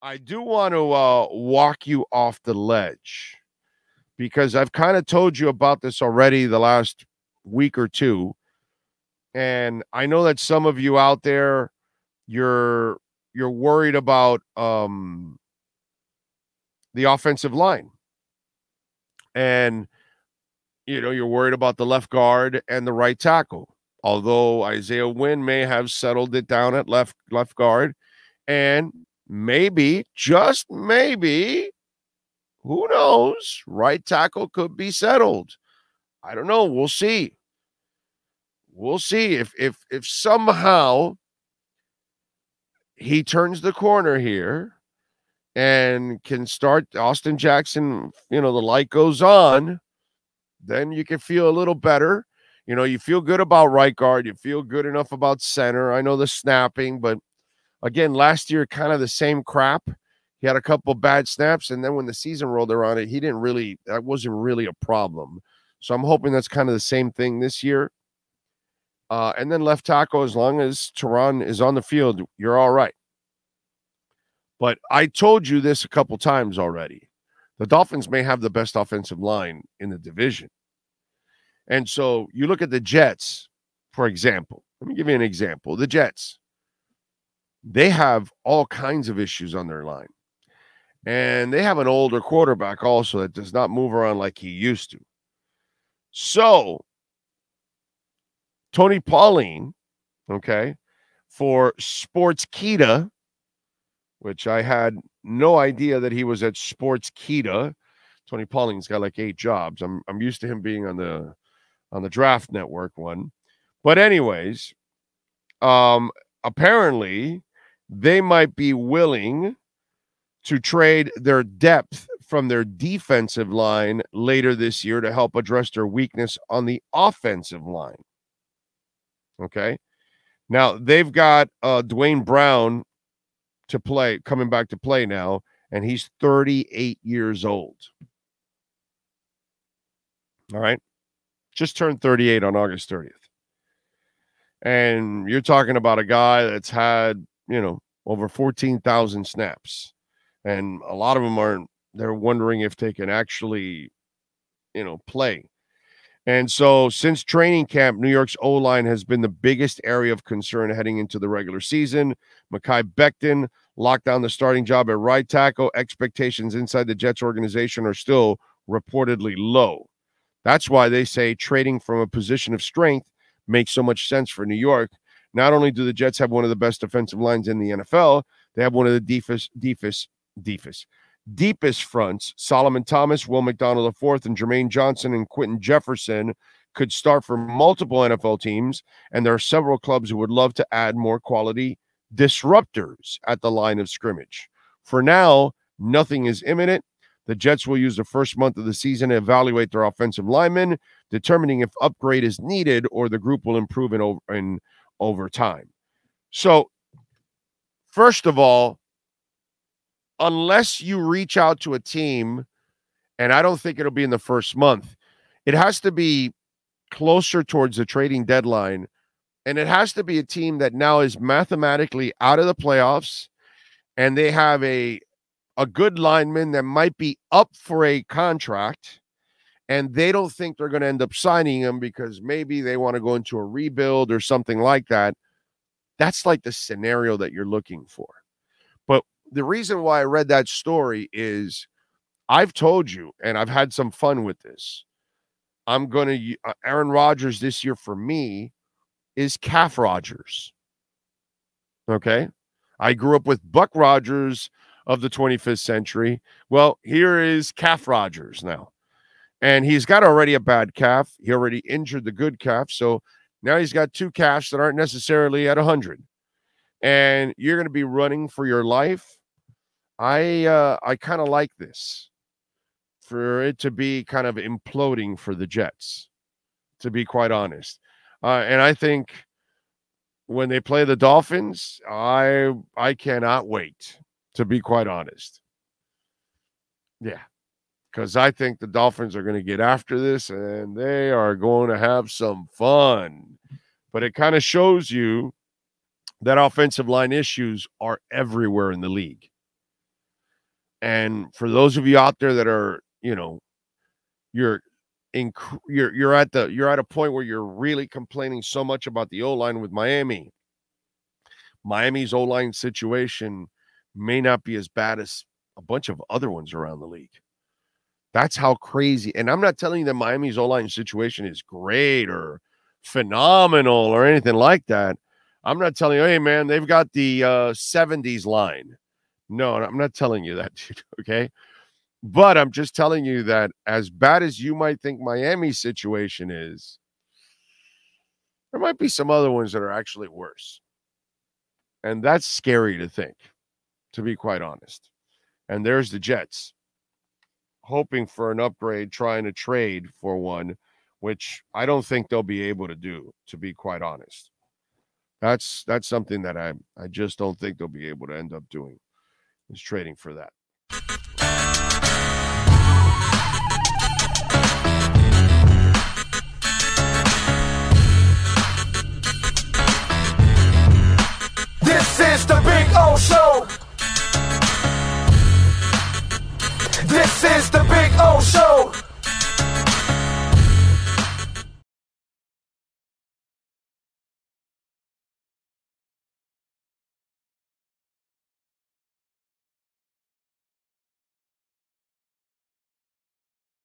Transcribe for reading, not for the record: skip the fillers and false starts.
I do want to walk you off the ledge because I've kind of told you about this already the last week or two. And I know that some of you out there, you're worried about the offensive line. And you're worried about the left guard and the right tackle. Although Isaiah Wynn may have settled it down at left guard, and maybe, just maybe, who knows, right tackle could be settled. I don't know. We'll see. We'll see if somehow he turns the corner here and can start Austin Jackson, the light goes on, then you can feel a little better. You feel good about right guard. You feel good enough about center. I know the snapping, but again, last year, kind of the same crap. He had a couple bad snaps, and then when the season rolled around, that wasn't really a problem. So I'm hoping that's kind of the same thing this year. And then left tackle, as long as Tehran is on the field, you're all right. But I told you this a couple times already. The Dolphins may have the best offensive line in the division. And so you look at the Jets, for example. Let me give you an example. The Jets, they have all kinds of issues on their line. And they have an older quarterback also that does not move around like he used to. So Tony Pauline, for Sportskeeda, which I had no idea that he was at Sportskeeda. Tony Pauline's got like 8 jobs. I'm used to him being on the Draft Network one. But anyways, apparently they might be willing to trade their depth from their defensive line later this year to help address their weakness on the offensive line. Okay. Now they've got Dwayne Brown coming back to play now, and he's 38 years old. All right. Just turned 38 on August 30th. And you're talking about a guy that's had, over 14,000 snaps. And a lot of them they're wondering if they can actually, play. And so since training camp, New York's O-line has been the biggest area of concern heading into the regular season. Mekhi Becton locked down the starting job at right tackle. Expectations inside the Jets organization are still reportedly low. That's why they say trading from a position of strength makes so much sense for New York. Not only do the Jets have one of the best defensive lines in the NFL, they have one of the deepest fronts. Solomon Thomas, Will McDonald IV, and Jermaine Johnson and Quentin Jefferson could start for multiple NFL teams, and there are several clubs who would love to add more quality disruptors at the line of scrimmage. For now, nothing is imminent. The Jets will use the first month of the season to evaluate their offensive linemen, determining if upgrade is needed or the group will improve in over time. So, first of all, unless you reach out to a team, and I don't think it'll be in the first month, it has to be closer towards the trading deadline, and it has to be a team that now is mathematically out of the playoffs, and they have a good lineman that might be up for a contract, and they don't think they're going to end up signing him because maybe they want to go into a rebuild or something like that. That's like the scenario that you're looking for. But the reason why I read that story is I've told you, and I've had some fun with this. I'm going to Aaron Rodgers this year for me is Calf Rodgers. Okay. I grew up with Buck Rodgers of the 25th century. Well, here is Calf Rodgers now. And he's got already a bad calf. He already injured the good calf. So now he's got 2 calves that aren't necessarily at 100. And you're going to be running for your life. I kind of like this, for it to be kind of imploding for the Jets, to be quite honest. And I think when they play the Dolphins, I cannot wait, to be quite honest. Yeah, because I think the Dolphins are going to get after this, and they are going to have some fun. But it kind of shows you that offensive line issues are everywhere in the league. And for those of you out there that are, you're you're at a point where you're really complaining so much about the O-line with Miami. Miami's O-line situation may not be as bad as a bunch of other ones around the league. That's how crazy. And I'm not telling you that Miami's O-line situation is great or phenomenal or anything like that. I'm not telling you, hey, man, they've got the 70s line. No, I'm not telling you that, dude, okay? But I'm just telling you that as bad as you might think Miami's situation is, there might be some other ones that are actually worse. And that's scary to think, to be quite honest. And there's the Jets, hoping for an upgrade, trying to trade for one, which I don't think they'll be able to do, to be quite honest. That's something that I just don't think they'll be able to end up doing, is trading for that.